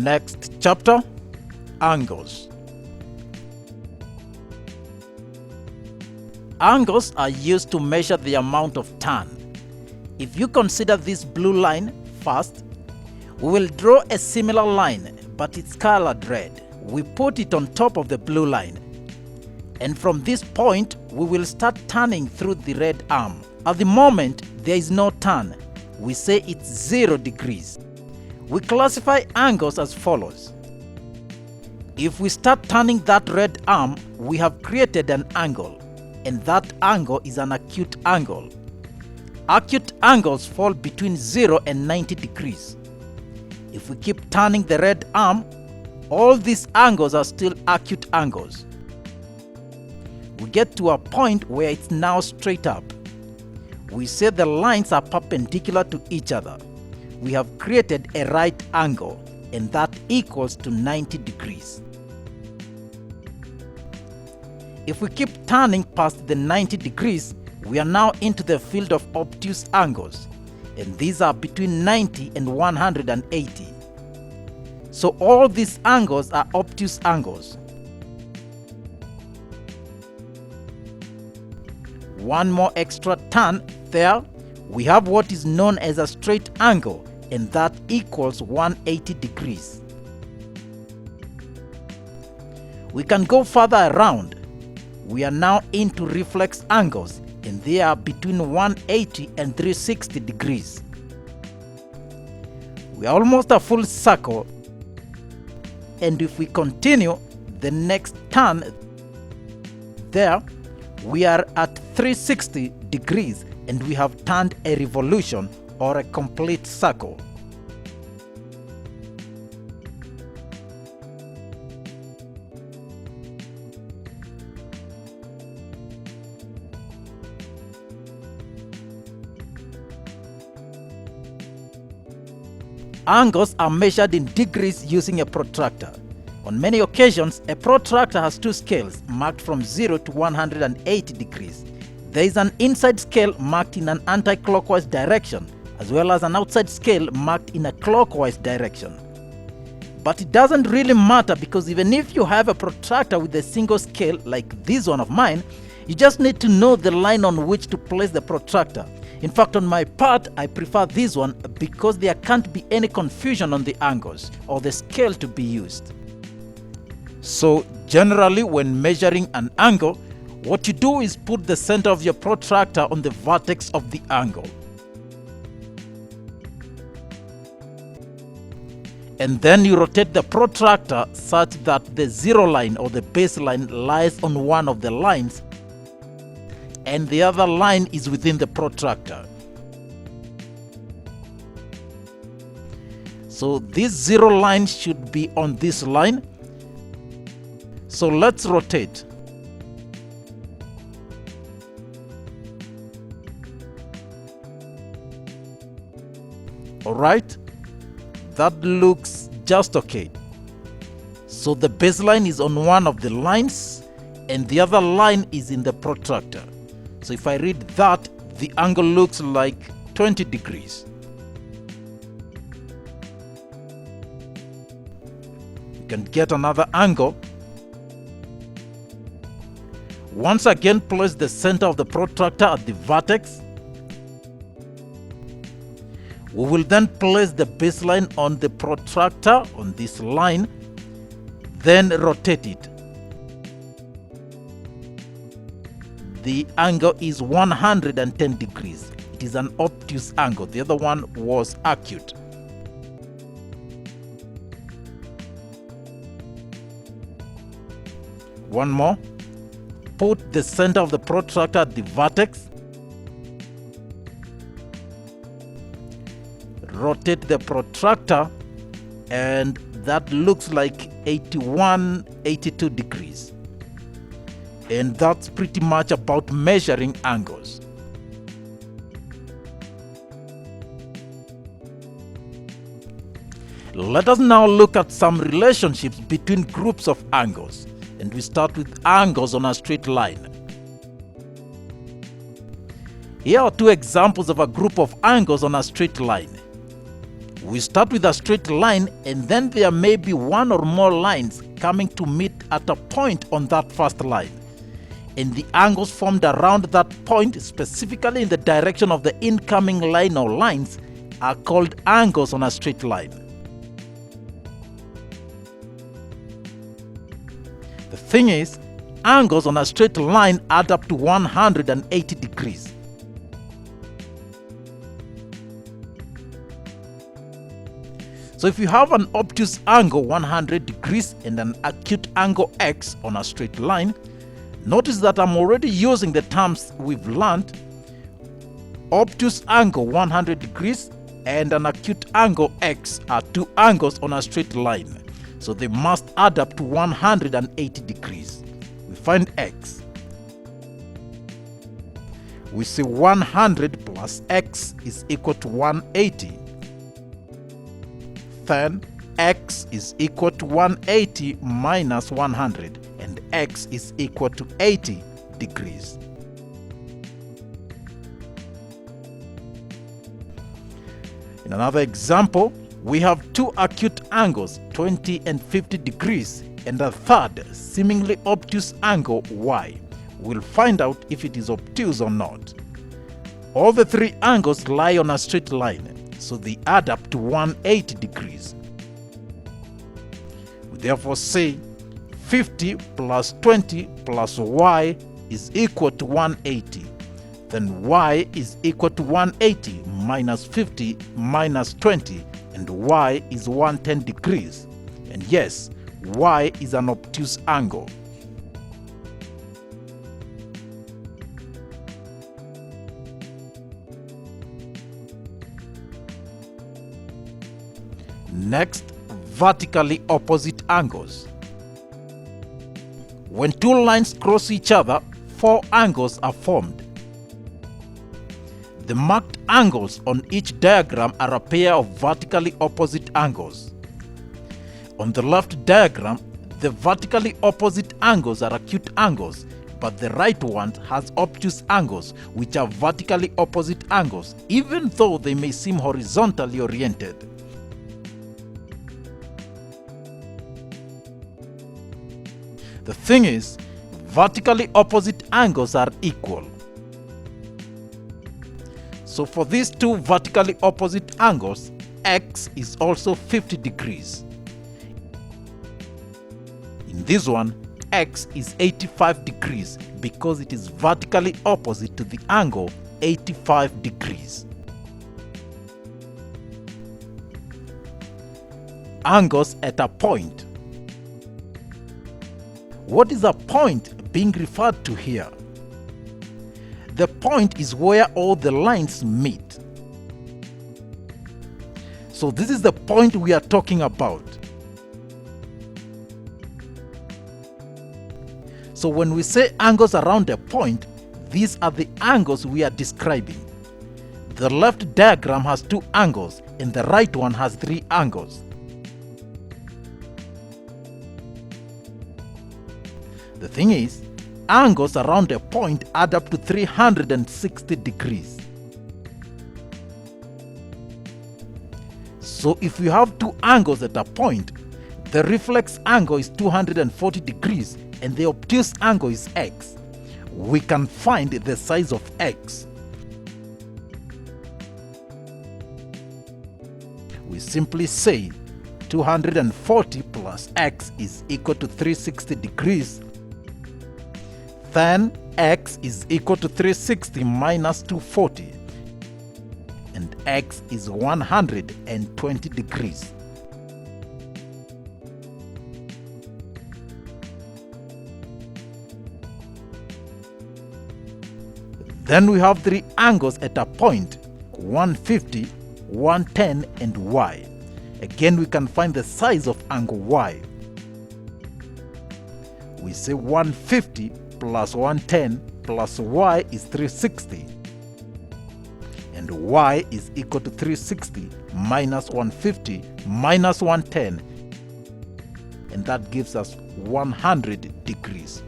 Next chapter, angles. Angles are used to measure the amount of tan. If you consider this blue line first, we will draw a similar line, but it's colored red. We put it on top of the blue line. And from this point, we will start turning through the red arm. At the moment, there is no turn. We say it's 0 degrees. We classify angles as follows. If we start turning that red arm, we have created an angle, and that angle is an acute angle. Acute angles fall between 0 and 90 degrees. If we keep turning the red arm, all these angles are still acute angles. We get to a point where it's now straight up. We say the lines are perpendicular to each other. We have created a right angle, and that equals to 90 degrees. If we keep turning past the 90 degrees, we are now into the field of obtuse angles, and these are between 90 and 180. So all these angles are obtuse angles. One more extra turn there, we have what is known as a straight angle, and that equals 180 degrees. We can go further around. We are now into reflex angles, and they are between 180 and 360 degrees. We are almost a full circle, and if we continue the next turn there, we are at 360 degrees, and we have turned a revolution or a complete circle. Angles are measured in degrees using a protractor. On many occasions, a protractor has two scales marked from 0 to 180 degrees. There is an inside scale marked in an anti-clockwise direction, as well as an outside scale marked in a clockwise direction. But it doesn't really matter, because even if you have a protractor with a single scale like this one of mine, you just need to know the line on which to place the protractor. In fact, on my part, I prefer this one because there can't be any confusion on the angles or the scale to be used. So generally, when measuring an angle, what you do is put the center of your protractor on the vertex of the angle. And then you rotate the protractor such that the zero line or the baseline lies on one of the lines, and the other line is within the protractor. So this zero line should be on this line. So let's rotate. Alright, that looks just okay. So the baseline is on one of the lines, and the other line is in the protractor. So if I read that, the angle looks like 20 degrees. You can get another angle. Once again, place the center of the protractor at the vertex. We will then place the baseline on the protractor on this line, then rotate it. The angle is 110 degrees. It is an obtuse angle. The other one was acute. One more. Put the center of the protractor at the vertex. Rotate the protractor, and that looks like 81, 82 degrees. And that's pretty much about measuring angles. Let us now look at some relationships between groups of angles, and we start with angles on a straight line. Here are two examples of a group of angles on a straight line. We start with a straight line, and then there may be one or more lines coming to meet at a point on that first line. And the angles formed around that point, specifically in the direction of the incoming line or lines, are called angles on a straight line. The thing is, angles on a straight line add up to 180 degrees. So if you have an obtuse angle 100 degrees and an acute angle x on a straight line, notice that I'm already using the terms we've learned. Obtuse angle 100 degrees and an acute angle x are two angles on a straight line, so they must add up to 180 degrees. We find x. We say 100 plus x is equal to 180. Then x is equal to 180 minus 100, and x is equal to 80 degrees. In another example, we have two acute angles, 20 and 50 degrees, and a third seemingly obtuse angle y. We'll find out if it is obtuse or not. All the three angles lie on a straight line, so they add up to 180 degrees. We therefore say 50 plus 20 plus y is equal to 180. Then y is equal to 180 minus 50 minus 20, and y is 110 degrees. And yes, y is an obtuse angle. Next, vertically opposite angles. When two lines cross each other, four angles are formed. The marked angles on each diagram are a pair of vertically opposite angles. On the left diagram, the vertically opposite angles are acute angles, but the right one has obtuse angles, which are vertically opposite angles, even though they may seem horizontally oriented. The thing is, vertically opposite angles are equal. So for these two vertically opposite angles, x is also 50 degrees. In this one, x is 85 degrees because it is vertically opposite to the angle 85 degrees. Angles at a point. What is a point being referred to here? The point is where all the lines meet. So this is the point we are talking about. So when we say angles around a point, these are the angles we are describing. The left diagram has two angles and the right one has three angles. The thing is, angles around a point add up to 360 degrees. So if you have two angles at a point, the reflex angle is 240 degrees and the obtuse angle is x. We can find the size of x. We simply say 240 plus x is equal to 360 degrees. Then x is equal to 360 minus 240, and x is 120 degrees. Then we have three angles at a point, 150, 110, and y. Again, we can find the size of angle y. We say 150 plus 110 plus y is 360, and y is equal to 360 minus 150 minus 110, and that gives us 100 degrees.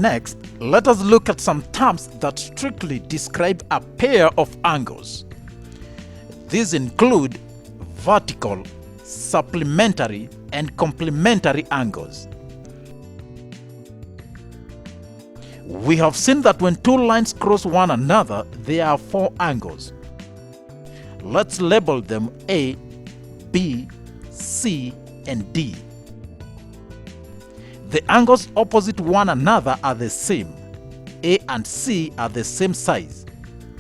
Next, let us look at some terms that strictly describe a pair of angles. These include vertical, supplementary, and complementary angles. We have seen that when two lines cross one another, there are four angles. Let's label them A, B, C, and D. The angles opposite one another are the same. A and C are the same size.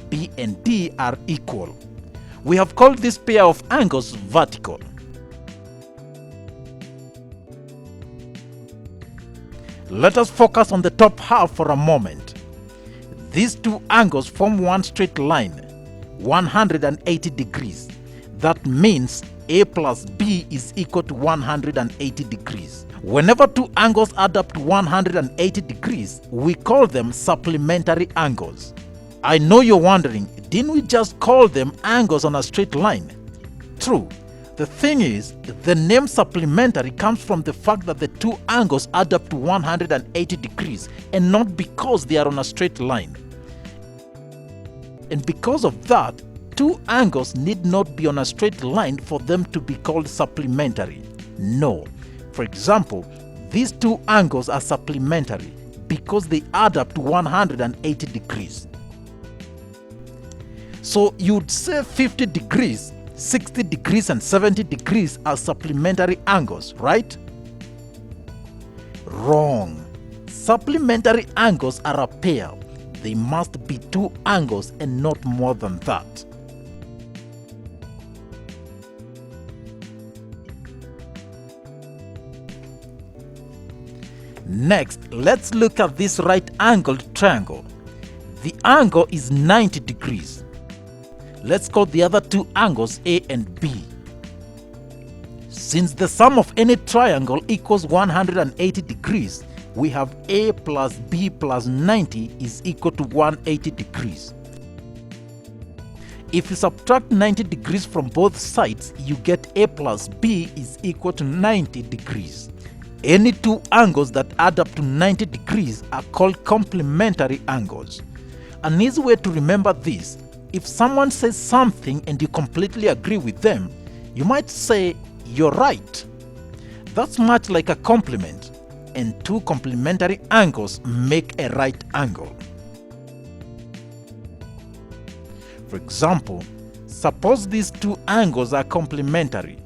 B and D are equal. We have called this pair of angles vertical. Let us focus on the top half for a moment. These two angles form one straight line, 180 degrees. That means A plus B is equal to 180 degrees. Whenever two angles add up to 180 degrees, we call them supplementary angles. I know you're wondering, didn't we just call them angles on a straight line? True. The thing is, the name supplementary comes from the fact that the two angles add up to 180 degrees and not because they are on a straight line. And because of that, two angles need not be on a straight line for them to be called supplementary. No. For example, these two angles are supplementary because they add up to 180 degrees. So you'd say 50 degrees, 60 degrees and 70 degrees are supplementary angles, right? Wrong. Supplementary angles are a pair. They must be two angles and not more than that. Next, let's look at this right-angled triangle. The angle is 90 degrees. Let's call the other two angles A and B. Since the sum of any triangle equals 180 degrees, we have A plus B plus 90 is equal to 180 degrees. If you subtract 90 degrees from both sides, you get A plus B is equal to 90 degrees. Any two angles that add up to 90 degrees are called complementary angles. An easy way to remember this: if someone says something and you completely agree with them, you might say, "You're right." That's much like a compliment, and two complementary angles make a right angle. For example, suppose these two angles are complementary.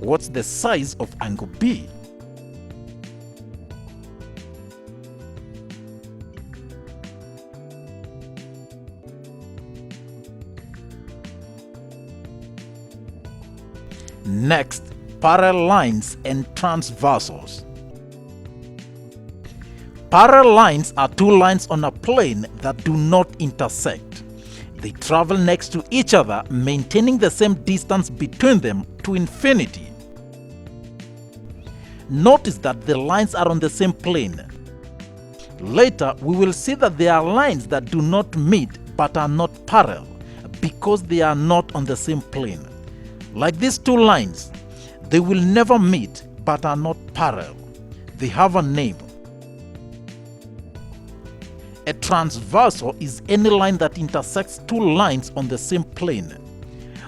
What's the size of angle B? Next, parallel lines and transversals. Parallel lines are two lines on a plane that do not intersect. They travel next to each other, maintaining the same distance between them to infinity. Notice that the lines are on the same plane. Later, we will see that there are lines that do not meet but are not parallel because they are not on the same plane. Like these two lines, they will never meet but are not parallel. They have a name. A transversal is any line that intersects two lines on the same plane.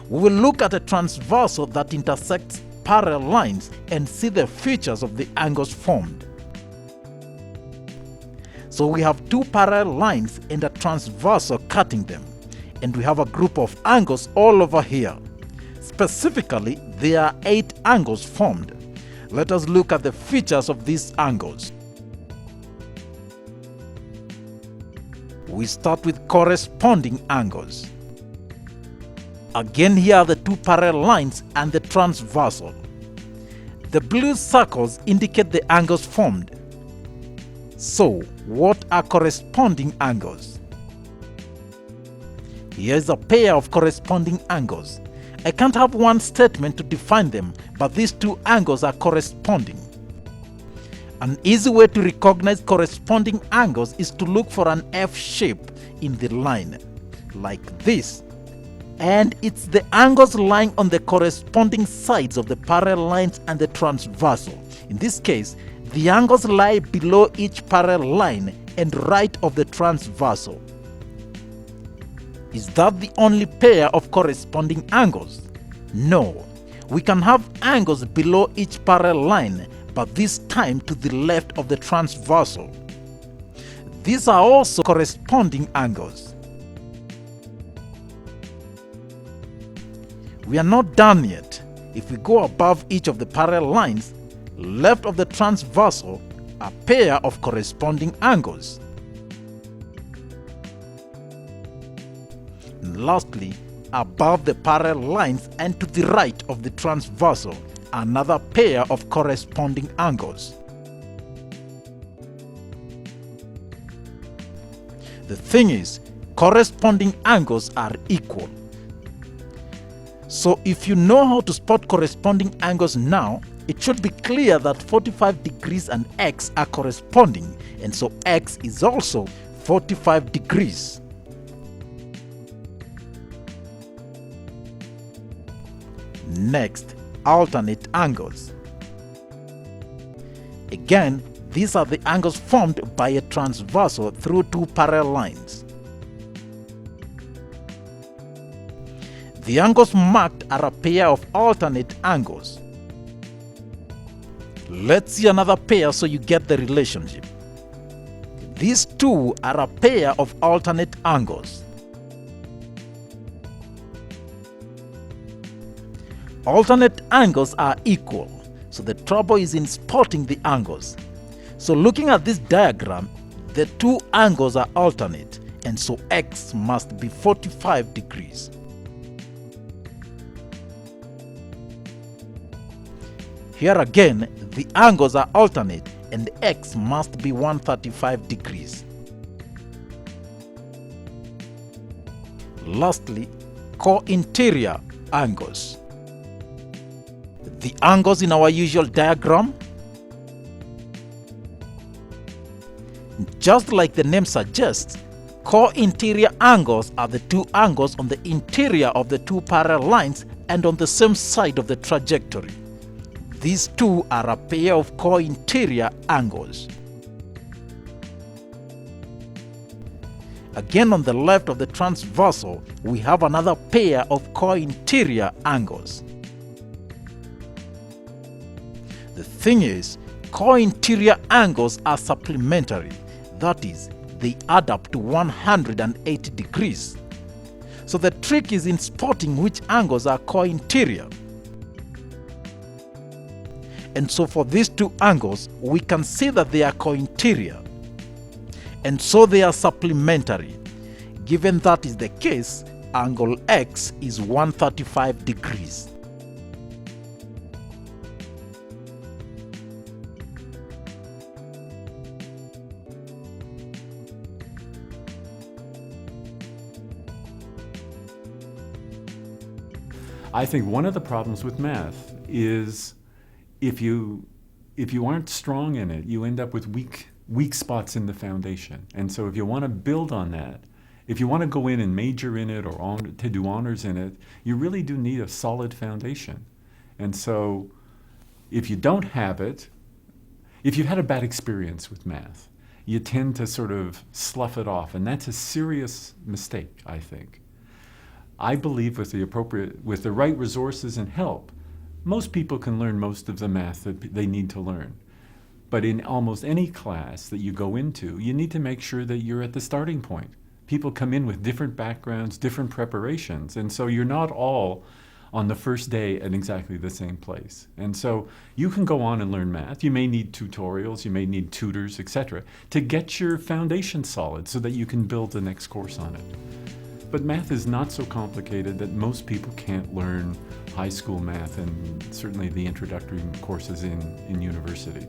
We will look at a transversal that intersects parallel lines and see the features of the angles formed. So we have two parallel lines and a transversal cutting them, and we have a group of angles all over here. Specifically, there are 8 angles formed. Let us look at the features of these angles. We start with corresponding angles. Again, here are the two parallel lines and the transversal. The blue circles indicate the angles formed. So, what are corresponding angles? Here is a pair of corresponding angles. I can't have one statement to define them, but these two angles are corresponding. An easy way to recognize corresponding angles is to look for an F shape in the line, like this. And it's the angles lying on the corresponding sides of the parallel lines and the transversal. In this case, the angles lie below each parallel line and right of the transversal. Is that the only pair of corresponding angles? No. We can have angles below each parallel line, but this time to the left of the transversal. These are also corresponding angles. We are not done yet. If we go above each of the parallel lines, left of the transversal, a pair of corresponding angles. And lastly, above the parallel lines and to the right of the transversal, another pair of corresponding angles. The thing is, corresponding angles are equal. So if you know how to spot corresponding angles now, it should be clear that 45 degrees and x are corresponding, and so x is also 45 degrees. Next, alternate angles. Again, these are the angles formed by a transversal through two parallel lines. The angles marked are a pair of alternate angles. Let's see another pair so you get the relationship. These two are a pair of alternate angles. Alternate angles are equal, so the trouble is in spotting the angles. So looking at this diagram, the two angles are alternate, and so x must be 45 degrees. Here again, the angles are alternate, and x must be 135 degrees. Lastly, co-interior angles. The angles in our usual diagram, just like the name suggests, co-interior angles are the two angles on the interior of the two parallel lines and on the same side of the trajectory. These two are a pair of co-interior angles. Again, on the left of the transversal, we have another pair of co-interior angles. The thing is, co-interior angles are supplementary. That is, they add up to 180 degrees. So the trick is in spotting which angles are co-interior. And so for these two angles, we can see that they are co-interior. And so they are supplementary. Given that is the case, angle X is 135 degrees. I think one of the problems with math is if you aren't strong in it, you end up with weak spots in the foundation. And so if you want to build on that, if you want to go in and major in it or to do honors in it, you really do need a solid foundation. And so if you don't have it, if you've had a bad experience with math, you tend to sort of slough it off, and that's a serious mistake, I think. I believe with the right resources and help, most people can learn most of the math that they need to learn. But in almost any class that you go into, you need to make sure that you're at the starting point. People come in with different backgrounds, different preparations, and so you're not all on the first day at exactly the same place. And so you can go on and learn math. You may need tutorials, you may need tutors, etc., to get your foundation solid so that you can build the next course on it. But math is not so complicated that most people can't learn high school math and certainly the introductory courses in university.